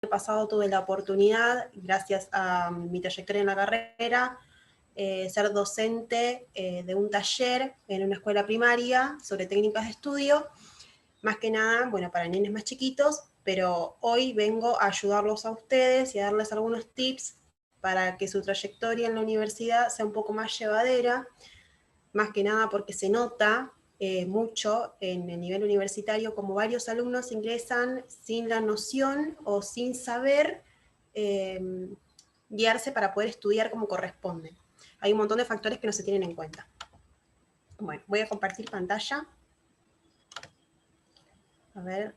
pasado tuve la oportunidad, gracias a mi trayectoria en la carrera, ser docente de un taller en una escuela primaria sobre técnicas de estudio, más que nada, bueno, para nenes más chiquitos, pero hoy vengo a ayudarlos a ustedes y a darles algunos tips para que su trayectoria en la universidad sea un poco más llevadera, más que nada porque se nota mucho en el nivel universitario como varios alumnos ingresan sin la noción o sin saber guiarse para poder estudiar como corresponde. Hay un montón de factores que no se tienen en cuenta. Bueno, voy a compartir pantalla. A ver.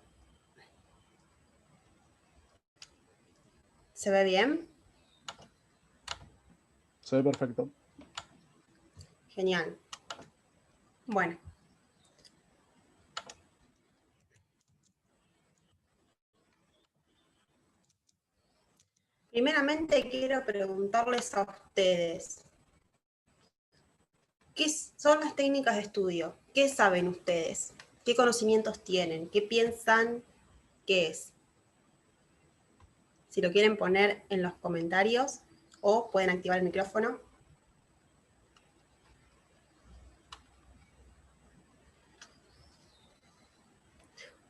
¿Se ve bien? Se ve perfecto. Genial. Bueno. Primeramente quiero preguntarles a ustedes, ¿qué son las técnicas de estudio? ¿Qué saben ustedes? ¿Qué conocimientos tienen? ¿Qué piensan que es? Si lo quieren poner en los comentarios o pueden activar el micrófono.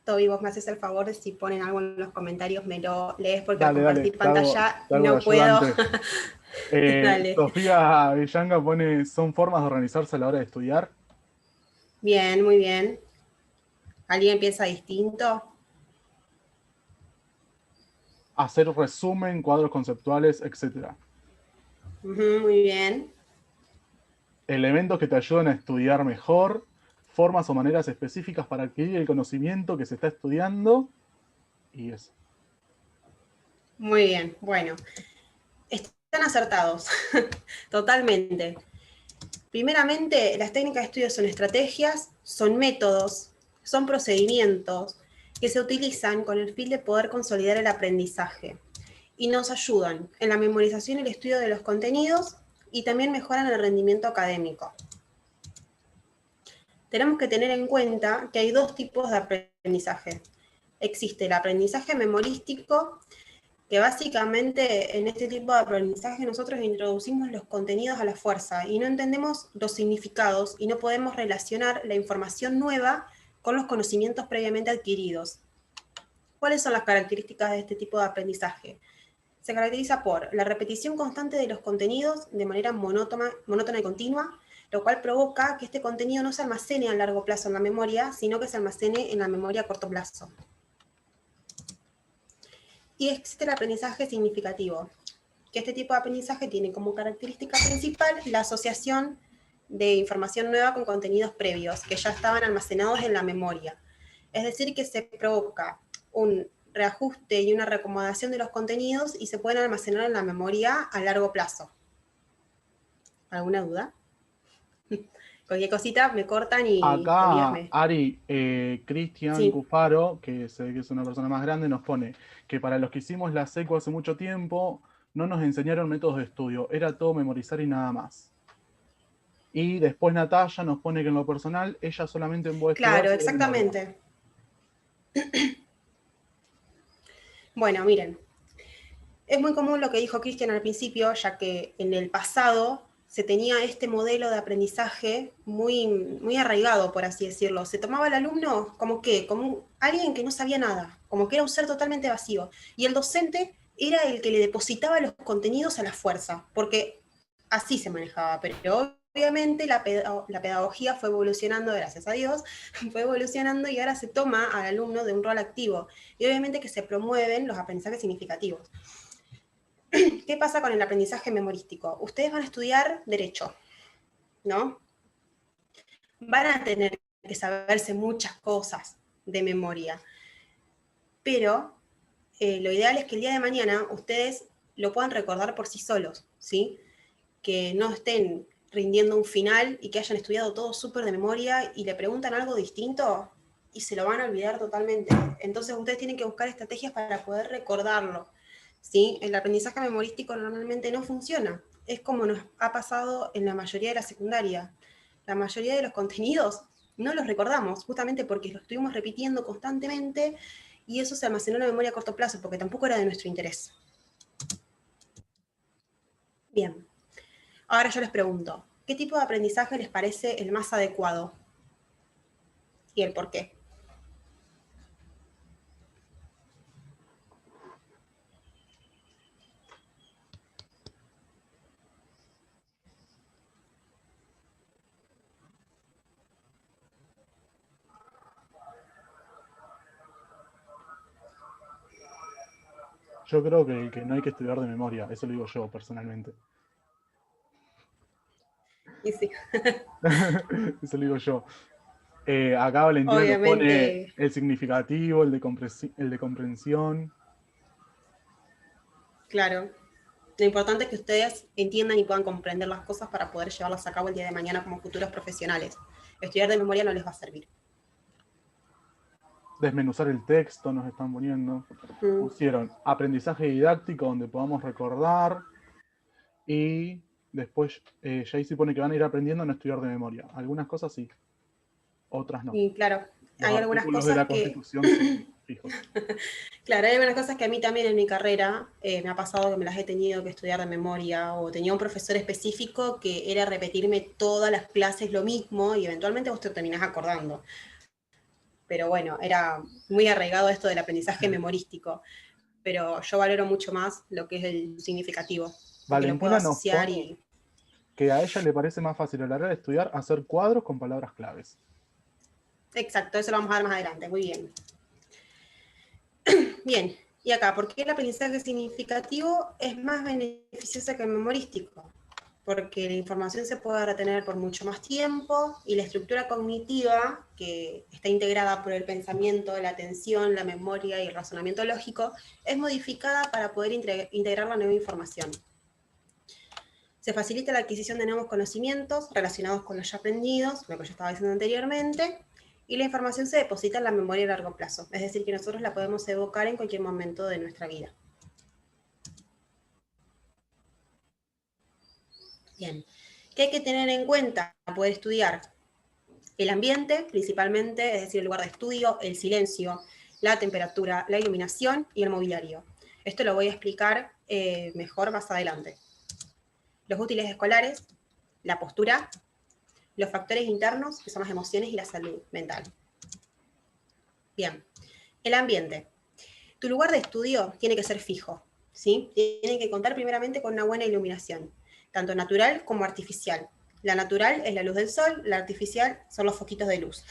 Toby, vos me haces el favor de si ponen algo en los comentarios me lo lees porque al compartir pantalla te hago no puedo. Dale. Sofía Villanga pone, ¿son formas de organizarse a la hora de estudiar? Bien, muy bien. ¿Alguien piensa distinto? Hacer resumen, cuadros conceptuales, etc. Muy bien. Elementos que te ayudan a estudiar mejor, formas o maneras específicas para adquirir el conocimiento que se está estudiando, y eso. Muy bien, bueno. Están acertados, totalmente. Primeramente, las técnicas de estudio son estrategias, son métodos, son procedimientos que se utilizan con el fin de poder consolidar el aprendizaje y nos ayudan en la memorización y el estudio de los contenidos y también mejoran el rendimiento académico. Tenemos que tener en cuenta que hay dos tipos de aprendizaje. Existe el aprendizaje memorístico, que básicamente en este tipo de aprendizaje nosotros introducimos los contenidos a la fuerza y no entendemos los significados y no podemos relacionar la información nueva con los conocimientos previamente adquiridos. ¿Cuáles son las características de este tipo de aprendizaje? Se caracteriza por la repetición constante de los contenidos de manera monótona y continua, lo cual provoca que este contenido no se almacene a largo plazo en la memoria, sino que se almacene en la memoria a corto plazo. Y existe el aprendizaje significativo, que este tipo de aprendizaje tiene como característica principal la asociación de información nueva con contenidos previos que ya estaban almacenados en la memoria. Es decir, que se provoca un reajuste y una reacomodación de los contenidos y se pueden almacenar en la memoria a largo plazo. ¿Alguna duda? Cualquier cosita me cortan y Acá, envíame. Ari, Cristian Sí. Cufaro, que se ve que es una persona más grande, nos pone que para los que hicimos la SECO hace mucho tiempo, no nos enseñaron métodos de estudio, era todo memorizar y nada más. Y después Natalia nos pone que en lo personal, ella solamente en búsqueda Claro, de memoria. exactamente. Bueno, miren, es muy común lo que dijo Cristian al principio, ya que en el pasado se tenía este modelo de aprendizaje muy arraigado, por así decirlo. Se tomaba al alumno como alguien que no sabía nada, como que era un ser totalmente vacío. Y el docente era el que le depositaba los contenidos a la fuerza, porque así se manejaba. Pero obviamente la pedagogía fue evolucionando, gracias a Dios, fue evolucionando y ahora se toma al alumno de un rol activo. Y obviamente que se promueven los aprendizajes significativos. ¿Qué pasa con el aprendizaje memorístico? Ustedes van a estudiar derecho, ¿no? Van a tener que saberse muchas cosas de memoria, pero lo ideal es que el día de mañana ustedes lo puedan recordar por sí solos, ¿sí? Que no estén rindiendo un final y que hayan estudiado todo súper de memoria y le preguntan algo distinto y se lo van a olvidar totalmente. Entonces ustedes tienen que buscar estrategias para poder recordarlo, ¿sí? El aprendizaje memorístico normalmente no funciona. Es como nos ha pasado en la mayoría de la secundaria. La mayoría de los contenidos no los recordamos, justamente porque los estuvimos repitiendo constantemente y eso se almacenó en la memoria a corto plazo, porque tampoco era de nuestro interés. Bien, ahora yo les pregunto, ¿qué tipo de aprendizaje les parece el más adecuado? ¿Y el por qué? Yo creo que no hay que estudiar de memoria, eso lo digo yo personalmente. Y sí, Eso lo digo yo. Acá Valentina nos pone obviamente, el significativo, el de comprensión. claro. Lo importante es que ustedes entiendan y puedan comprender las cosas para poder llevarlas a cabo el día de mañana como futuros profesionales. Estudiar de memoria no les va a servir. Desmenuzar el texto nos están poniendo. Mm. Pusieron aprendizaje didáctico donde podamos recordar y después Jaycee pone que van a ir aprendiendo a no estudiar de memoria. Algunas cosas sí, otras no. Y claro, Los hay algunas artículos de cosas la que, Constitución son fijos. claro, hay algunas cosas que a mí también en mi carrera me ha pasado que me las he tenido que estudiar de memoria, o tenía un profesor específico que era repetirme todas las clases lo mismo y eventualmente vos te terminás acordando. Pero bueno, era muy arraigado esto del aprendizaje memorístico, pero yo valoro mucho más lo que es el significativo, porque lo puedo Valentina nos asociar pone y... que a ella le parece más fácil a la hora de estudiar hacer cuadros con palabras claves. Exacto, eso lo vamos a ver más adelante, muy bien. Bien, y acá, ¿por qué el aprendizaje significativo es más beneficioso que el memorístico? Porque la información se puede retener por mucho más tiempo y la estructura cognitiva, que está integrada por el pensamiento, la atención, la memoria y el razonamiento lógico, es modificada para poder integrar la nueva información. Se facilita la adquisición de nuevos conocimientos relacionados con los ya aprendidos, lo que yo estaba diciendo anteriormente, y la información se deposita en la memoria a largo plazo, es decir, que nosotros la podemos evocar en cualquier momento de nuestra vida. Bien, ¿qué hay que tener en cuenta para poder estudiar? El ambiente, principalmente, es decir, el lugar de estudio, el silencio, la temperatura, la iluminación y el mobiliario. Esto lo voy a explicar mejor más adelante. Los útiles escolares, la postura, los factores internos, que son las emociones y la salud mental. Bien, el ambiente. Tu lugar de estudio tiene que ser fijo, ¿sí? Tiene que contar primeramente con una buena iluminación, tanto natural como artificial. La natural es la luz del sol, la artificial son los foquitos de luz.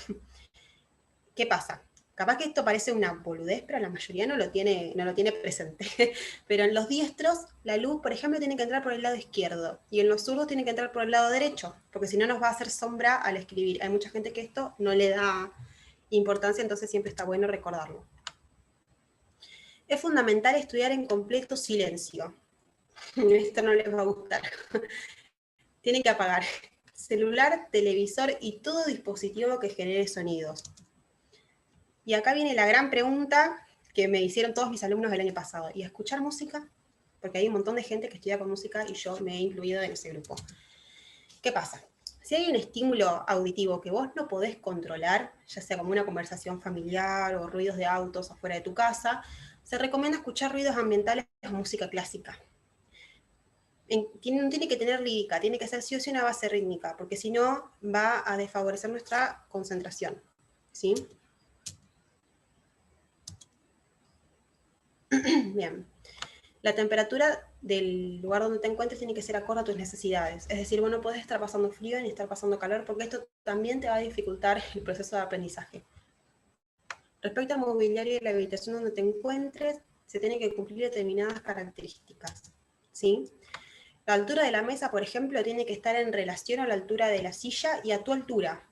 ¿Qué pasa? Capaz que esto parece una boludez, pero la mayoría no lo tiene presente. Pero en los diestros, la luz, por ejemplo, tiene que entrar por el lado izquierdo, y en los zurdos tiene que entrar por el lado derecho, porque si no nos va a hacer sombra al escribir. Hay mucha gente que esto no le da importancia, entonces siempre está bueno recordarlo. Es fundamental estudiar en completo silencio. Esto no les va a gustar. Tienen que apagar celular, televisor y todo dispositivo que genere sonidos. Y acá viene la gran pregunta que me hicieron todos mis alumnos el año pasado. ¿Y escuchar música? Porque hay un montón de gente que estudia con música y yo me he incluido en ese grupo. ¿Qué pasa? Si hay un estímulo auditivo que vos no podés controlar, ya sea como una conversación familiar o ruidos de autos afuera de tu casa, se recomienda escuchar ruidos ambientales o música clásica. No tiene que tener lírica, tiene que ser sí o sí una base rítmica, porque si no va a desfavorecer nuestra concentración. ¿Sí? Bien. La temperatura del lugar donde te encuentres tiene que ser acorde a tus necesidades. Es decir, vos no podés estar pasando frío ni estar pasando calor, porque esto también te va a dificultar el proceso de aprendizaje. Respecto al mobiliario de la habitación donde te encuentres, se tienen que cumplir determinadas características. ¿Sí? La altura de la mesa, por ejemplo, tiene que estar en relación a la altura de la silla y a tu altura,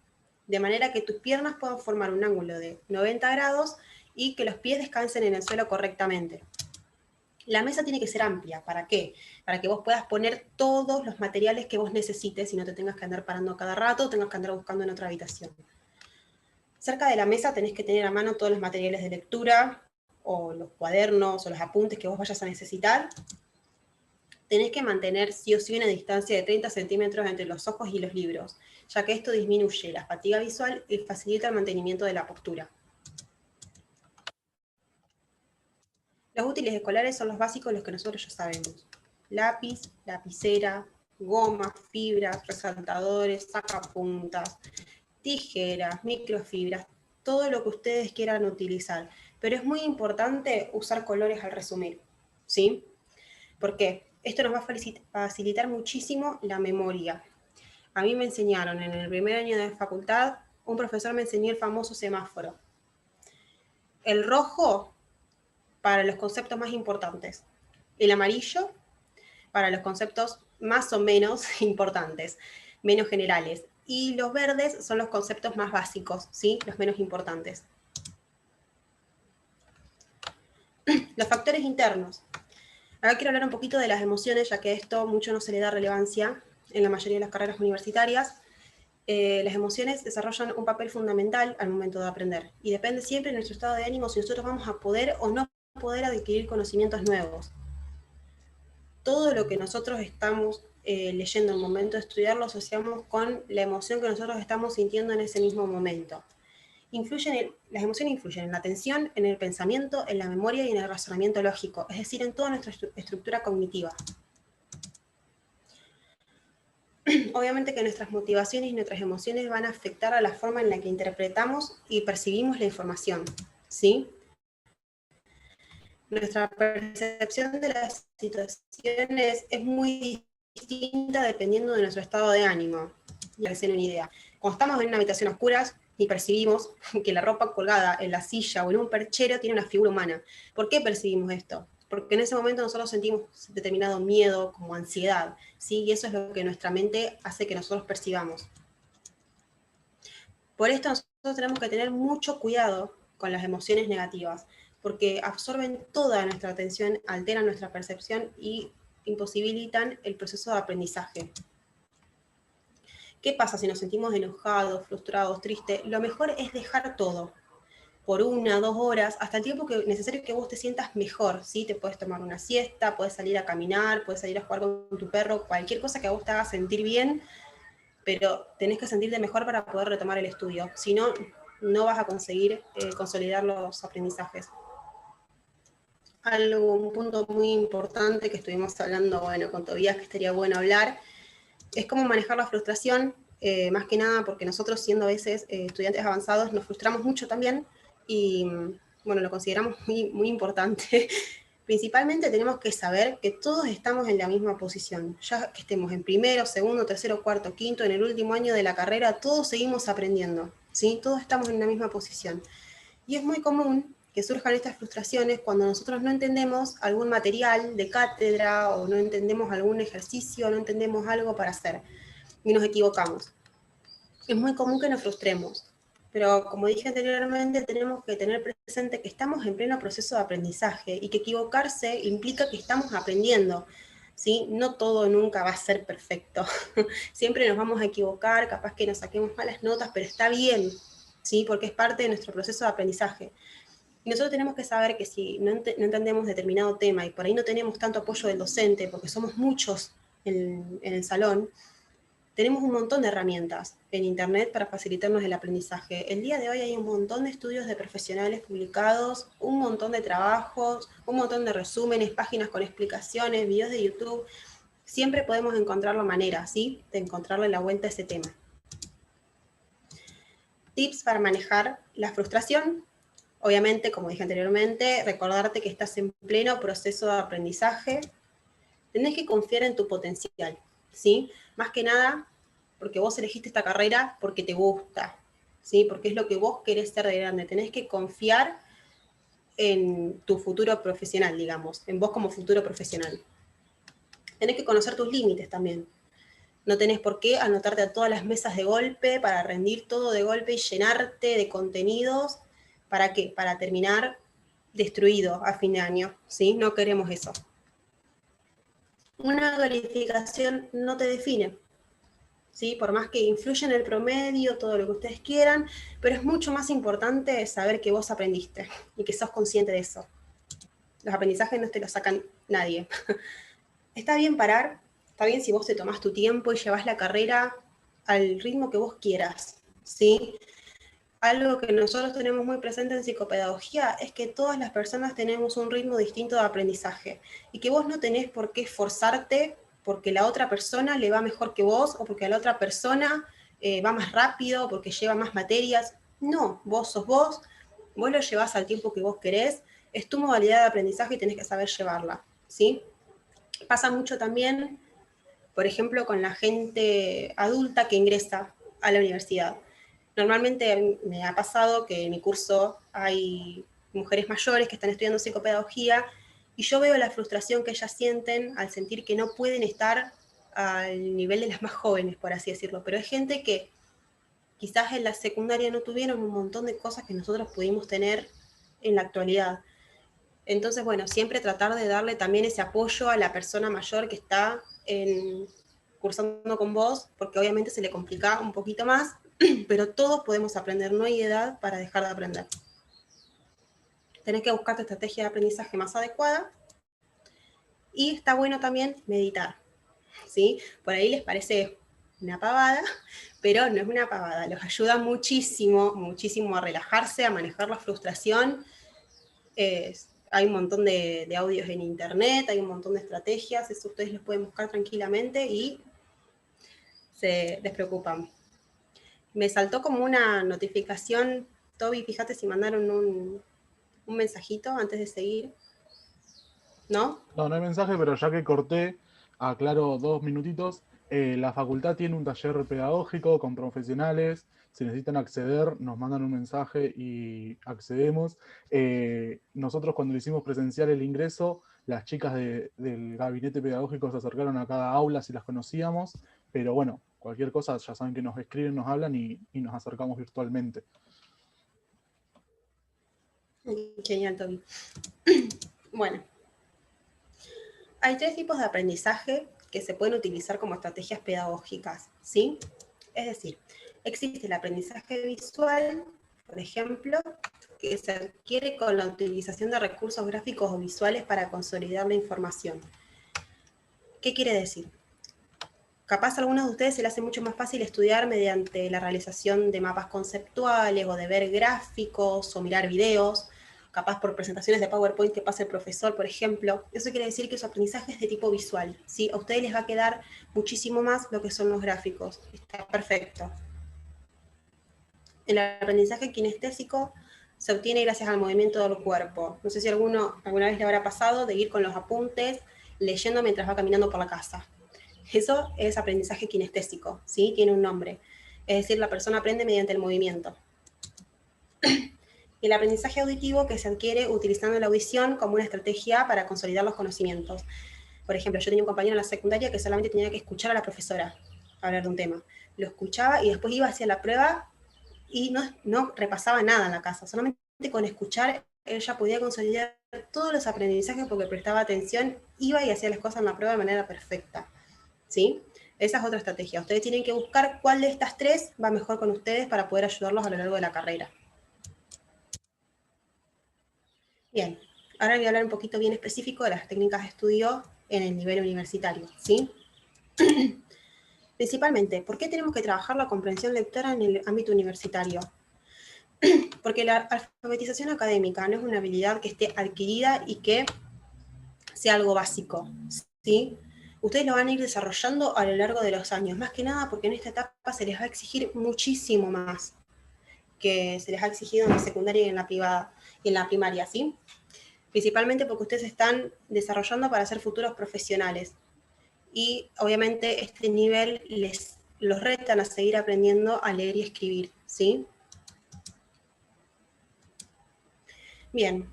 de manera que tus piernas puedan formar un ángulo de 90 grados y que los pies descansen en el suelo correctamente. La mesa tiene que ser amplia. ¿Para qué? Para que vos puedas poner todos los materiales que vos necesites y no te tengas que andar parando cada rato o tengas que andar buscando en otra habitación. Cerca de la mesa tenés que tener a mano todos los materiales de lectura o los cuadernos o los apuntes que vos vayas a necesitar. Tenés que mantener sí o sí una distancia de 30 centímetros entre los ojos y los libros, ya que esto disminuye la fatiga visual y facilita el mantenimiento de la postura. Los útiles escolares son los básicos, los que nosotros ya sabemos. Lápiz, lapicera, gomas, fibras, resaltadores, sacapuntas, tijeras, microfibras, todo lo que ustedes quieran utilizar. Pero es muy importante usar colores al resumir, ¿sí? ¿Por qué? Esto nos va a facilitar muchísimo la memoria. A mí me enseñaron en el primer año de facultad, un profesor me enseñó el famoso semáforo. El rojo para los conceptos más importantes, el amarillo para los conceptos más o menos importantes, menos generales, y los verdes son los conceptos más básicos, ¿sí? Los menos importantes. Los factores internos. Acá quiero hablar un poquito de las emociones, ya que esto mucho no se le da relevancia en la mayoría de las carreras universitarias. Las emociones desarrollan un papel fundamental al momento de aprender y depende siempre de nuestro estado de ánimo si nosotros vamos a poder o no poder adquirir conocimientos nuevos. Todo lo que nosotros estamos leyendo en el momento de estudiar lo asociamos con la emoción que nosotros estamos sintiendo en ese mismo momento. Las emociones influyen en la atención, en el pensamiento, en la memoria y en el razonamiento lógico, es decir, en toda nuestra estructura cognitiva. Obviamente que nuestras motivaciones y nuestras emociones van a afectar a la forma en la que interpretamos y percibimos la información, ¿sí? Nuestra percepción de las situaciones es muy distinta dependiendo de nuestro estado de ánimo. Y para que se den una idea. Cuando estamos en una habitación oscura y percibimos que la ropa colgada en la silla o en un perchero tiene una figura humana. ¿Por qué percibimos esto? Porque en ese momento nosotros sentimos determinado miedo, como ansiedad, ¿sí? Y eso es lo que nuestra mente hace que nosotros percibamos. Por esto nosotros tenemos que tener mucho cuidado con las emociones negativas, porque absorben toda nuestra atención, alteran nuestra percepción y imposibilitan el proceso de aprendizaje. ¿Qué pasa si nos sentimos enojados, frustrados, tristes? Lo mejor es dejar todo por 1, 2 horas, hasta el tiempo necesario que vos te sientas mejor, ¿sí? Te puedes tomar una siesta, puedes salir a caminar, puedes salir a jugar con tu perro, cualquier cosa que a vos te haga sentir bien, pero tenés que sentirte mejor para poder retomar el estudio. Si no, no vas a conseguir consolidar los aprendizajes. Un punto muy importante que estuvimos hablando, bueno, con Tobías, que estaría bueno hablar, es cómo manejar la frustración, más que nada porque nosotros, siendo a veces estudiantes avanzados, nos frustramos mucho también y, bueno, lo consideramos muy, muy importante. Principalmente tenemos que saber que todos estamos en la misma posición, ya que estemos en primero, segundo, tercero, cuarto, quinto, en el último año de la carrera, todos seguimos aprendiendo, ¿sí? Todos estamos en la misma posición. Y es muy común que surjan estas frustraciones cuando nosotros no entendemos algún material de cátedra o no entendemos algún ejercicio, no entendemos algo para hacer y nos equivocamos. Es muy común que nos frustremos, pero como dije anteriormente, tenemos que tener presente que estamos en pleno proceso de aprendizaje y que equivocarse implica que estamos aprendiendo, ¿sí? No todo nunca va a ser perfecto. Siempre nos vamos a equivocar, capaz que nos saquemos malas notas, pero está bien, ¿sí? Porque es parte de nuestro proceso de aprendizaje. Y nosotros tenemos que saber que si no entendemos determinado tema y por ahí no tenemos tanto apoyo del docente, porque somos muchos en el salón, tenemos un montón de herramientas en Internet para facilitarnos el aprendizaje. El día de hoy hay un montón de estudios de profesionales publicados, un montón de trabajos, un montón de resúmenes, páginas con explicaciones, videos de YouTube. Siempre podemos encontrar la manera, ¿sí?, de encontrarle la vuelta a ese tema. Tips para manejar la frustración. Obviamente, como dije anteriormente, recordarte que estás en pleno proceso de aprendizaje. Tenés que confiar en tu potencial, ¿sí? Más que nada, porque vos elegiste esta carrera porque te gusta, ¿sí? Porque es lo que vos querés ser de grande. Tenés que confiar en tu futuro profesional, digamos, en vos como futuro profesional. Tenés que conocer tus límites también. No tenés por qué anotarte a todas las mesas de golpe para rendir todo de golpe y llenarte de contenidos. ¿Para qué? Para terminar destruido a fin de año, ¿sí? No queremos eso. Una calificación no te define, ¿sí? Por más que influya en el promedio, todo lo que ustedes quieran, pero es mucho más importante saber que vos aprendiste y que sos consciente de eso. Los aprendizajes no te los sacan nadie. Está bien parar, está bien si vos te tomás tu tiempo y llevas la carrera al ritmo que vos quieras, ¿sí? algo que nosotros tenemos muy presente en psicopedagogía es que todas las personas tenemos un ritmo distinto de aprendizaje y que vos no tenés por qué esforzarte porque la otra persona le va mejor que vos o porque la otra persona va más rápido, porque lleva más materias. No, vos sos vos lo llevás al tiempo que vos querés, es tu modalidad de aprendizaje y tenés que saber llevarla, ¿sí? Pasa mucho también, por ejemplo, con la gente adulta que ingresa a la universidad. Normalmente me ha pasado que en mi curso hay mujeres mayores que están estudiando psicopedagogía y yo veo la frustración que ellas sienten al sentir que no pueden estar al nivel de las más jóvenes, por así decirlo. Pero es gente que quizás en la secundaria no tuvieron un montón de cosas que nosotros pudimos tener en la actualidad. Entonces, bueno, siempre tratar de darle también ese apoyo a la persona mayor que está cursando con vos, porque obviamente se le complica un poquito más, pero todos podemos aprender, no hay edad para dejar de aprender. Tenés que buscar tu estrategia de aprendizaje más adecuada y está bueno también meditar, ¿sí? Por ahí les parece una pavada, pero no es una pavada, los ayuda muchísimo, muchísimo a relajarse, a manejar la frustración. Hay un montón de audios en internet, hay un montón de estrategias, eso ustedes los pueden buscar tranquilamente y se despreocupan. Me saltó como una notificación, Toby, fíjate si mandaron un mensajito antes de seguir, ¿no? No, no hay mensaje, pero ya que corté, aclaro 2 minutitos. La facultad tiene un taller pedagógico con profesionales. Si necesitan acceder, nos mandan un mensaje y accedemos. Nosotros cuando le hicimos presencial el ingreso, las chicas del gabinete pedagógico se acercaron a cada aula si las conocíamos, pero bueno, cualquier cosa ya saben que nos escriben, nos hablan y nos acercamos virtualmente. Genial, Toby. Bueno, hay 3 tipos de aprendizaje que se pueden utilizar como estrategias pedagógicas, ¿sí? Es decir, existe el aprendizaje visual, por ejemplo, que se adquiere con la utilización de recursos gráficos o visuales para consolidar la información. ¿Qué quiere decir? Capaz a algunos de ustedes se les hace mucho más fácil estudiar mediante la realización de mapas conceptuales o de ver gráficos o mirar videos, capaz por presentaciones de PowerPoint que pasa el profesor, por ejemplo. Eso quiere decir que su aprendizaje es de tipo visual, ¿sí? A ustedes les va a quedar muchísimo más lo que son los gráficos. Está perfecto. El aprendizaje kinestésico se obtiene gracias al movimiento del cuerpo. No sé si alguna vez le habrá pasado de ir con los apuntes leyendo mientras va caminando por la casa. Eso es aprendizaje kinestésico, ¿sí? Tiene un nombre. Es decir, la persona aprende mediante el movimiento. Y el aprendizaje auditivo que se adquiere utilizando la audición como una estrategia para consolidar los conocimientos. Por ejemplo, yo tenía un compañero en la secundaria que solamente tenía que escuchar a la profesora hablar de un tema. Lo escuchaba y después iba hacia la prueba y no repasaba nada en la casa. Solamente con escuchar ella podía consolidar todos los aprendizajes porque prestaba atención, iba y hacía las cosas en la prueba de manera perfecta. ¿Sí? Esa es otra estrategia. Ustedes tienen que buscar cuál de estas 3 va mejor con ustedes para poder ayudarlos a lo largo de la carrera. Bien, ahora voy a hablar un poquito bien específico de las técnicas de estudio en el nivel universitario, ¿sí? Principalmente, ¿por qué tenemos que trabajar la comprensión lectora en el ámbito universitario? Porque la alfabetización académica no es una habilidad que esté adquirida y que sea algo básico, ¿sí? Ustedes lo van a ir desarrollando a lo largo de los años, más que nada porque en esta etapa se les va a exigir muchísimo más que se les ha exigido en la secundaria y en la privada y en la primaria, ¿sí? Principalmente porque ustedes están desarrollando para ser futuros profesionales y obviamente este nivel los retan a seguir aprendiendo a leer y escribir, ¿sí? Bien,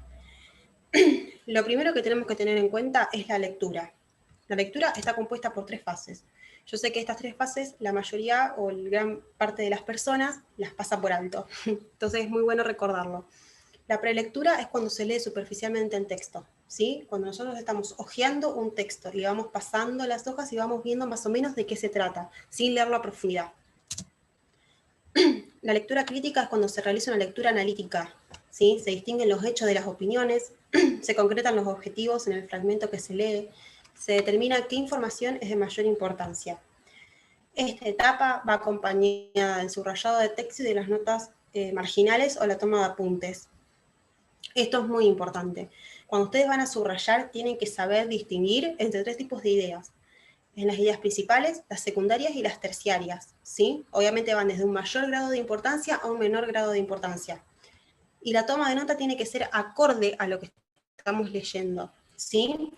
lo primero que tenemos que tener en cuenta es la lectura. La lectura está compuesta por 3 fases. Yo sé que estas 3 fases, la mayoría o la gran parte de las personas las pasa por alto. Entonces es muy bueno recordarlo. La prelectura es cuando se lee superficialmente el texto, ¿sí? Cuando nosotros estamos hojeando un texto y vamos pasando las hojas y vamos viendo más o menos de qué se trata, sin leerlo a profundidad. La lectura crítica es cuando se realiza una lectura analítica, ¿sí? Se distinguen los hechos de las opiniones, se concretan los objetivos en el fragmento que se lee, se determina qué información es de mayor importancia. Esta etapa va acompañada del subrayado de texto y de las notas marginales o la toma de apuntes. Esto es muy importante. Cuando ustedes van a subrayar, tienen que saber distinguir entre 3 tipos de ideas. En las ideas principales, las secundarias y las terciarias, ¿sí? Obviamente van desde un mayor grado de importancia a un menor grado de importancia. Y la toma de nota tiene que ser acorde a lo que estamos leyendo, ¿sí?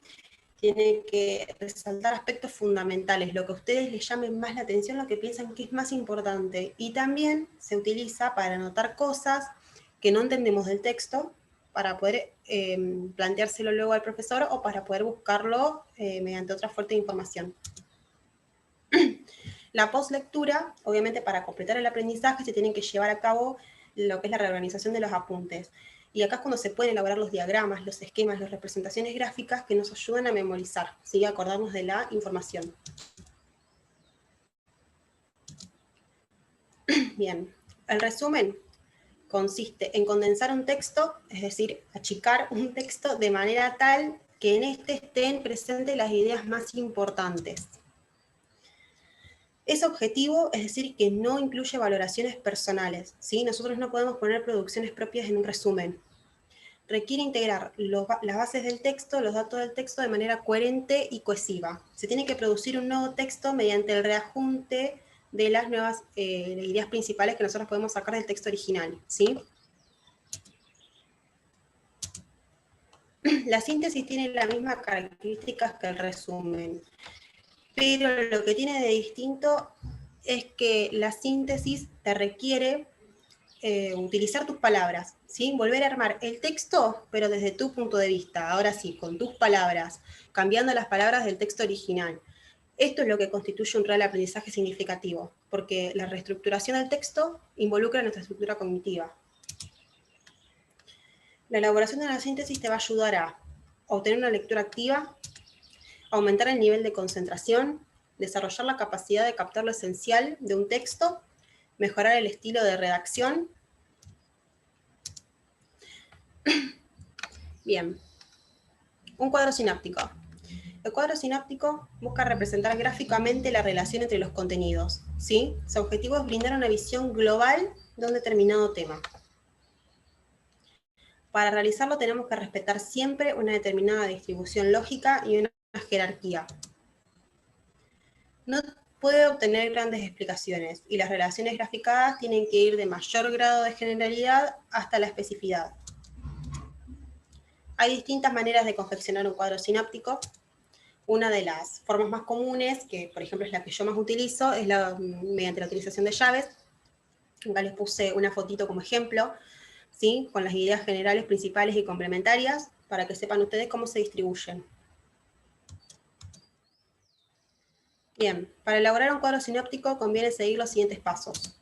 Tiene que resaltar aspectos fundamentales, lo que a ustedes les llamen más la atención, lo que piensan que es más importante. Y también se utiliza para anotar cosas que no entendemos del texto, para poder planteárselo luego al profesor o para poder buscarlo mediante otra fuente de información. La postlectura, obviamente para completar el aprendizaje, se tienen que llevar a cabo lo que es la reorganización de los apuntes. Y acá es cuando se pueden elaborar los diagramas, los esquemas, las representaciones gráficas que nos ayudan a memorizar, ¿sí? Acordarnos de la información. Bien, el resumen consiste en condensar un texto, es decir, achicar un texto de manera tal que en este estén presentes las ideas más importantes. Es objetivo, es decir, que no incluye valoraciones personales, ¿sí? Nosotros no podemos poner producciones propias en un resumen. Requiere integrar las bases del texto, los datos del texto de manera coherente y cohesiva. Se tiene que producir un nuevo texto mediante el reajunte de las nuevas ideas principales que nosotros podemos sacar del texto original, ¿sí? La síntesis tiene las mismas características que el resumen, pero lo que tiene de distinto es que la síntesis te requiere utilizar tus palabras, ¿sí? Volver a armar el texto, pero desde tu punto de vista, ahora sí, con tus palabras, cambiando las palabras del texto original. Esto es lo que constituye un real aprendizaje significativo, porque la reestructuración del texto involucra nuestra estructura cognitiva. La elaboración de una síntesis te va a ayudar a obtener una lectura activa, aumentar el nivel de concentración, desarrollar la capacidad de captar lo esencial de un texto, mejorar el estilo de redacción. Bien, un cuadro sináptico. El cuadro sináptico busca representar gráficamente la relación entre los contenidos, ¿sí? Su objetivo es brindar una visión global de un determinado tema. Para realizarlo tenemos que respetar siempre una determinada distribución lógica y una jerarquía. No puede obtener grandes explicaciones y las relaciones graficadas tienen que ir de mayor grado de generalidad hasta la especificidad. Hay distintas maneras de confeccionar un cuadro sináptico. Una de las formas más comunes, que por ejemplo es la que yo más utilizo, es mediante la utilización de llaves. Acá les puse una fotito como ejemplo, ¿sí? Con las ideas generales, principales y complementarias, para que sepan ustedes cómo se distribuyen. Bien, para elaborar un cuadro sinóptico conviene seguir los siguientes pasos.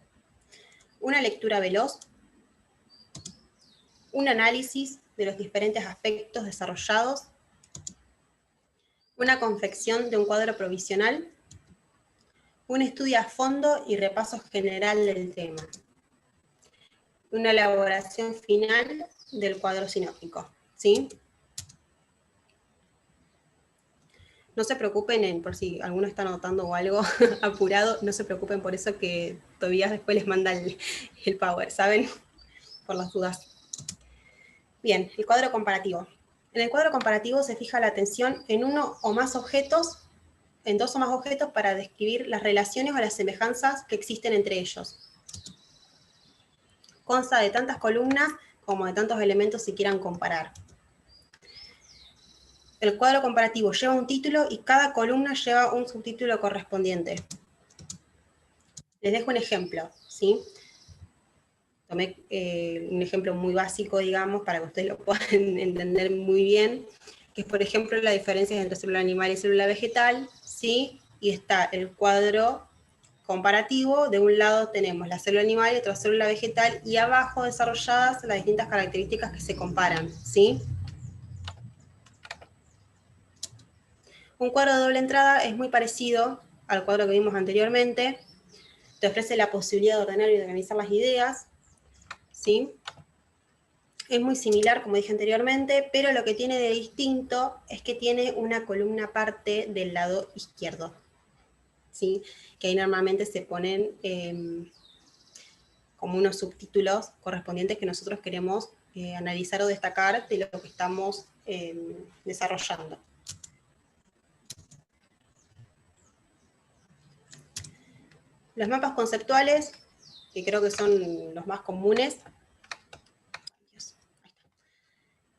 Una lectura veloz, un análisis de los diferentes aspectos desarrollados, una confección de un cuadro provisional, un estudio a fondo y repaso general del tema, una elaboración final del cuadro sinóptico, ¿sí? No se preocupen por si alguno está anotando o algo apurado, no se preocupen por eso que Tobías después les manda el power, ¿saben? Por las dudas. Bien, el cuadro comparativo. En el cuadro comparativo se fija la atención en uno o más objetos, en dos o más objetos para describir las relaciones o las semejanzas que existen entre ellos. Consta de tantas columnas como de tantos elementos se quieran comparar. El cuadro comparativo lleva un título y cada columna lleva un subtítulo correspondiente. Les dejo un ejemplo, ¿sí? Tomé un ejemplo muy básico, digamos, para que ustedes lo puedan entender muy bien, que es, por ejemplo, la diferencia entre célula animal y célula vegetal, ¿sí? Y está el cuadro comparativo, de un lado tenemos la célula animal y otra célula vegetal, y abajo desarrolladas las distintas características que se comparan, ¿sí? Un cuadro de doble entrada es muy parecido al cuadro que vimos anteriormente, te ofrece la posibilidad de ordenar y organizar las ideas, ¿sí? Es muy similar, como dije anteriormente, pero lo que tiene de distinto es que tiene una columna aparte del lado izquierdo, ¿sí? Que ahí normalmente se ponen como unos subtítulos correspondientes que nosotros queremos analizar o destacar de lo que estamos desarrollando. Los mapas conceptuales, que creo que son los más comunes,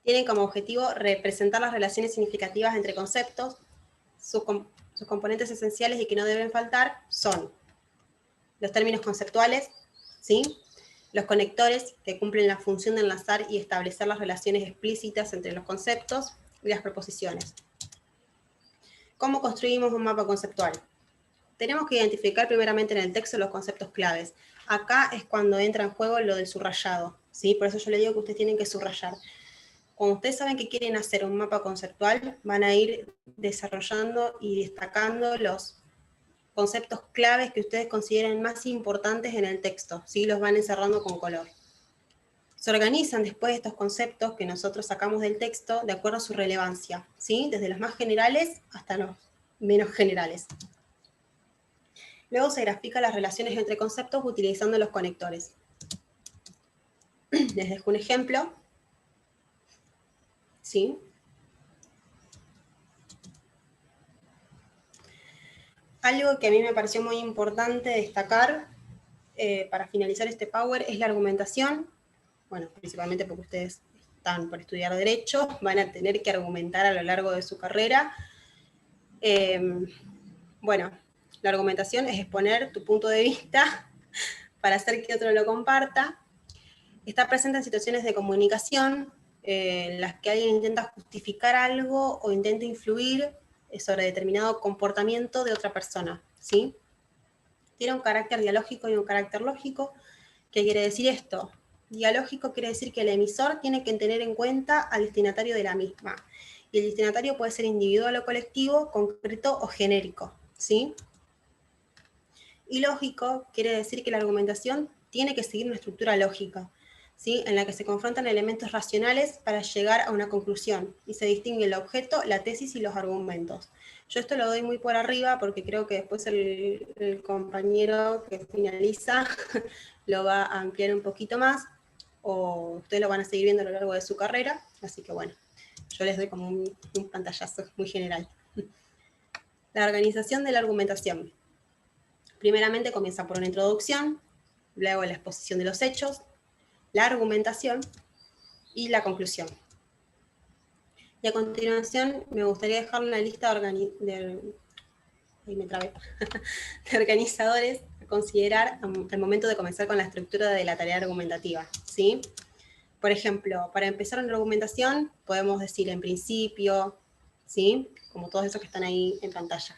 tienen como objetivo representar las relaciones significativas entre conceptos. Sus componentes esenciales y que no deben faltar son los términos conceptuales, ¿sí? Los conectores, que cumplen la función de enlazar y establecer las relaciones explícitas entre los conceptos, y las proposiciones. ¿Cómo construimos un mapa conceptual? Tenemos que identificar primeramente en el texto los conceptos claves. Acá es cuando entra en juego lo del subrayado, ¿sí? Por eso yo le digo que ustedes tienen que subrayar. Cuando ustedes saben que quieren hacer un mapa conceptual, van a ir desarrollando y destacando los conceptos claves que ustedes consideren más importantes en el texto, ¿sí? Los van encerrando con color. Se organizan después estos conceptos que nosotros sacamos del texto de acuerdo a su relevancia, ¿sí? Desde los más generales hasta los menos generales. Luego se grafican las relaciones entre conceptos utilizando los conectores. Les dejo un ejemplo. ¿Sí? Algo que a mí me pareció muy importante destacar para finalizar este Power es la argumentación. Bueno, principalmente porque ustedes están por estudiar Derecho, van a tener que argumentar a lo largo de su carrera. Bueno, la argumentación es exponer tu punto de vista para hacer que otro lo comparta. Está presente en situaciones de comunicación en las que alguien intenta justificar algo o intenta influir sobre determinado comportamiento de otra persona, ¿sí? Tiene un carácter dialógico y un carácter lógico. ¿Qué quiere decir esto? Dialógico quiere decir que el emisor tiene que tener en cuenta al destinatario de la misma. Y el destinatario puede ser individual o colectivo, concreto o genérico, ¿sí? Y lógico quiere decir que la argumentación tiene que seguir una estructura lógica, ¿sí? En la que se confrontan elementos racionales para llegar a una conclusión y se distingue el objeto, la tesis y los argumentos. Yo esto lo doy muy por arriba porque creo que después el compañero que finaliza lo va a ampliar un poquito más o ustedes lo van a seguir viendo a lo largo de su carrera, así que bueno, yo les doy como un pantallazo muy general. La organización de la argumentación. Primeramente comienza por una introducción, luego la exposición de los hechos, la argumentación y la conclusión. Y a continuación me gustaría dejar una lista de organizadores a considerar al momento de comenzar con la estructura de la tarea argumentativa, ¿sí? Por ejemplo, para empezar una argumentación podemos decir en principio, ¿sí? Como todos esos que están ahí en pantalla.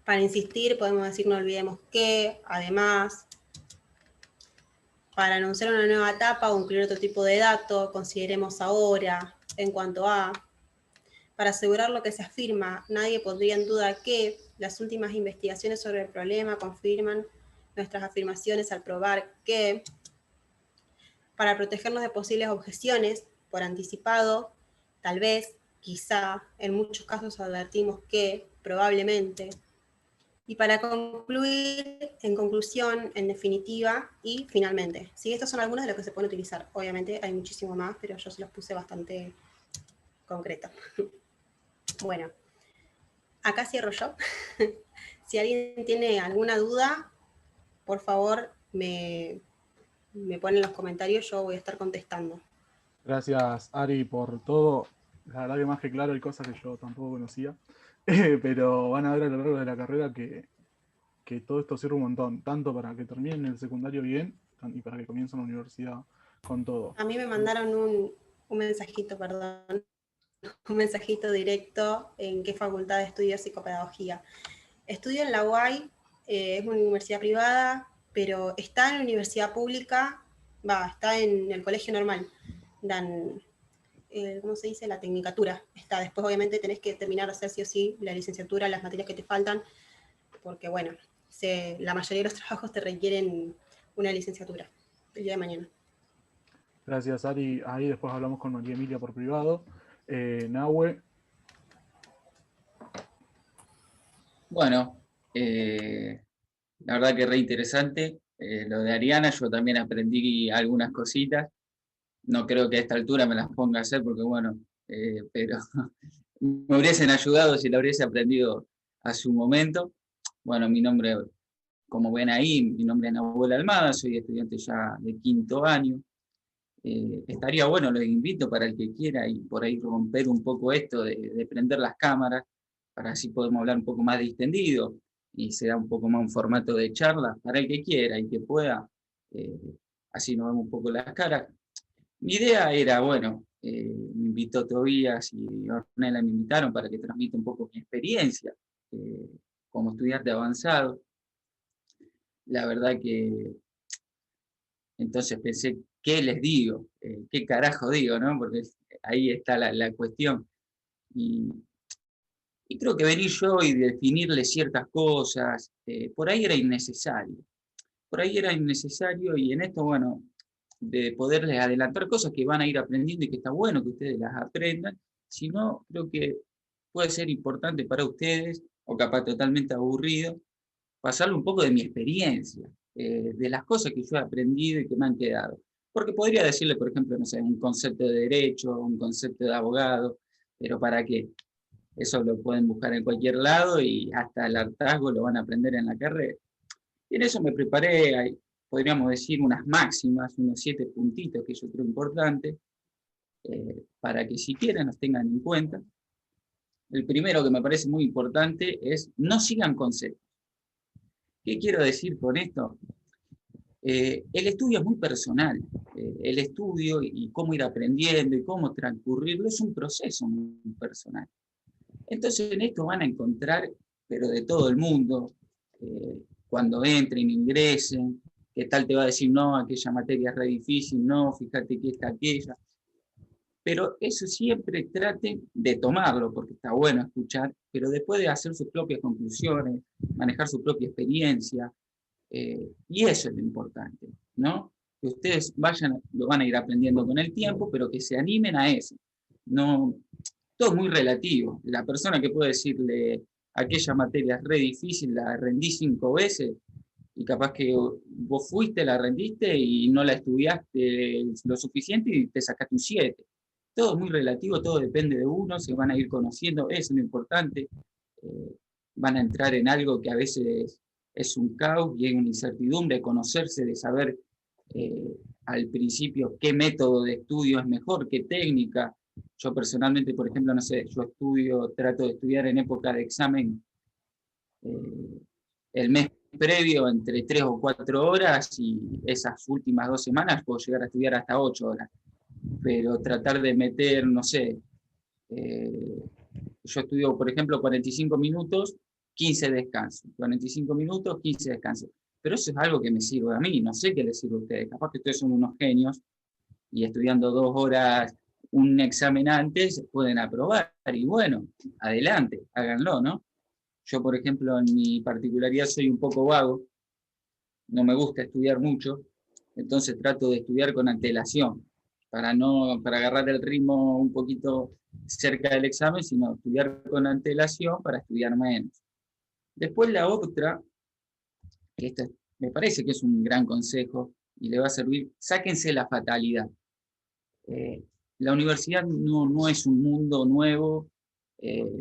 Para insistir podemos decir no olvidemos que, además. Para anunciar una nueva etapa o incluir otro tipo de dato, consideremos ahora, en cuanto a. Para asegurar lo que se afirma, nadie pondría en duda que las últimas investigaciones sobre el problema confirman nuestras afirmaciones al probar que. Para protegernos de posibles objeciones, por anticipado, tal vez, quizá, en muchos casos advertimos que, probablemente. Y para concluir, en conclusión, en definitiva y finalmente. Sí, estos son algunos de los que se pueden utilizar. Obviamente hay muchísimo más, pero yo se los puse bastante concreto. Bueno, acá cierro yo. Si alguien tiene alguna duda, por favor me pone en los comentarios, yo voy a estar contestando. Gracias, Ari, por todo. La verdad que más que claro hay cosas que yo tampoco conocía. Pero van a ver a lo largo de la carrera que todo esto sirve un montón, tanto para que terminen el secundario bien y para que comiencen la universidad con todo. A mí me mandaron un mensajito, perdón, un mensajito directo en qué facultad estudio psicopedagogía. Estudio en la UAI, es una universidad privada, pero está en la universidad pública, está en el colegio normal. Dan, ¿cómo se dice? La tecnicatura. Está. Después, obviamente, tenés que terminar de hacer sí o sí la licenciatura, las materias que te faltan, porque, bueno, la mayoría de los trabajos te requieren una licenciatura el día de mañana. Gracias, Ari. Ahí después hablamos con María Emilia por privado. Nahue. Bueno, la verdad que re interesante. Lo de Ariana, yo también aprendí algunas cositas. No creo que a esta altura me las ponga a hacer porque, bueno, pero me hubiesen ayudado si lo hubiese aprendido a su momento. Bueno, mi nombre, como ven ahí, mi nombre es Nahuel Almada, soy estudiante ya de 5º año. Estaría bueno, los invito para el que quiera y por ahí romper un poco esto de prender las cámaras, para así podemos hablar un poco más distendido y se da un poco más un formato de charla para el que quiera y que pueda, eh, así nos vemos un poco las caras. Mi idea era, bueno, me invitó Tobías y Ornella me invitaron para que transmita un poco mi experiencia como estudiante avanzado. La verdad que entonces pensé, ¿qué les digo? ¿Qué carajo digo? ¿No? Porque ahí está la cuestión. Y, y creo que venir yo y definirle ciertas cosas, por ahí era innecesario. Por ahí era innecesario y en esto, bueno, de poderles adelantar cosas que van a ir aprendiendo y que está bueno que ustedes las aprendan, si no, creo que puede ser importante para ustedes, o capaz totalmente aburrido, pasarle un poco de mi experiencia, de las cosas que yo he aprendido y que me han quedado. Porque podría decirle, por ejemplo, no sé, un concepto de derecho, un concepto de abogado, pero ¿para qué? Eso lo pueden buscar en cualquier lado y hasta el hartazgo lo van a aprender en la carrera. Y en eso me preparé, podríamos decir, unas máximas, unos 7 puntitos que yo creo importantes, para que si quieren los tengan en cuenta. El primero que me parece muy importante es no sigan conceptos. ¿Qué quiero decir con esto? El estudio es muy personal. El estudio y cómo ir aprendiendo y cómo transcurrirlo es un proceso muy personal. Entonces en esto van a encontrar, pero de todo el mundo, cuando entren, ingresen, que tal te va a decir, no, aquella materia es re difícil, no, fíjate que esta, aquella. Pero eso siempre traten de tomarlo, porque está bueno escuchar, pero después de hacer sus propias conclusiones, manejar su propia experiencia, y eso es lo importante, ¿no? Que ustedes vayan, lo van a ir aprendiendo con el tiempo, pero que se animen a eso. No, todo es muy relativo. La persona que puede decirle aquella materia es re difícil, la rendí 5 veces, y capaz que vos fuiste, la rendiste y no la estudiaste lo suficiente y te sacaste un 7. Todo es muy relativo, todo depende de uno, se van a ir conociendo, eso es lo importante. Eh, Van a entrar en algo que a veces es un caos y hay una incertidumbre, conocerse, de saber eh, al principio qué método de estudio es mejor, qué técnica. Yo personalmente, por ejemplo, no sé, yo trato de estudiar en época de examen eh, el mes previo entre 3 o 4 horas y esas últimas 2 semanas puedo llegar a estudiar hasta 8 horas. Pero tratar de meter, no sé, eh, yo estudio, por ejemplo, 45 minutos, 15 descansos. 45 minutos, 15 descansos. Pero eso es algo que me sirve a mí, no sé qué les sirve a ustedes. Capaz que ustedes son unos genios y estudiando 2 horas un examen antes pueden aprobar. Y bueno, adelante, háganlo, ¿no? Yo, por ejemplo, en mi particularidad soy un poco vago, no me gusta estudiar mucho, entonces trato de estudiar con antelación, para agarrar el ritmo un poquito cerca del examen, sino estudiar con antelación para estudiar menos. Después la otra, que esta me parece que es un gran consejo y le va a servir, sáquense la fatalidad. La universidad no es un mundo nuevo,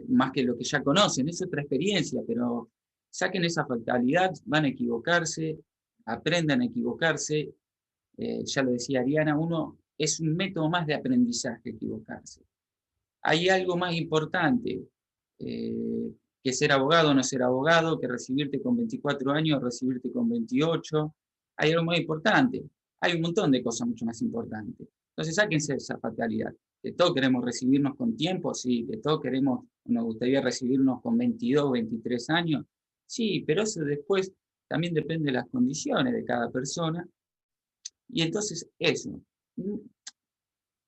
más que lo que ya conocen, es otra experiencia, pero saquen esa fatalidad, van a equivocarse, aprendan a equivocarse. Ya lo decía Ariana, uno es un método más de aprendizaje equivocarse. Hay algo más importante que ser abogado o no ser abogado, que recibirte con 24 años o recibirte con 28. Hay algo más importante. Hay un montón de cosas mucho más importantes. Entonces, sáquense esa fatalidad. Que todos queremos recibirnos con tiempo, sí. Que todos nos gustaría recibirnos con 22, 23 años, sí. Pero eso después también depende de las condiciones de cada persona. Y entonces, eso.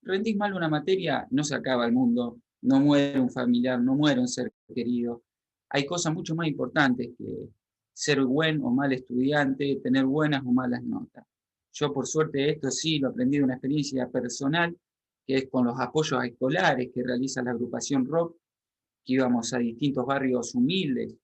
Rendís mal una materia, no se acaba el mundo, no muere un familiar, no muere un ser querido. Hay cosas mucho más importantes que ser buen o mal estudiante, tener buenas o malas notas. Yo por suerte esto sí lo aprendí de una experiencia personal, que es con los apoyos escolares que realiza la agrupación ROC, que íbamos a distintos barrios humildes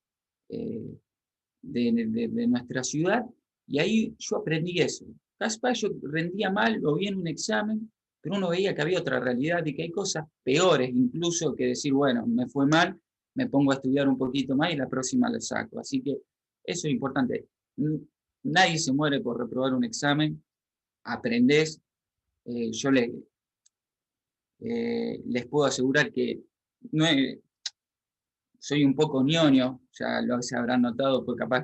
de nuestra ciudad, Y ahí yo aprendí eso. Capaz yo rendía mal o bien un examen, pero uno veía que había otra realidad y que hay cosas peores incluso que decir, bueno, me fue mal, me pongo a estudiar un poquito más y la próxima la saco. Así que eso es importante. Nadie se muere por reprobar un examen, aprendés. Yo les puedo asegurar que no es, soy un poco ñoño, ya lo se habrán notado, porque capaz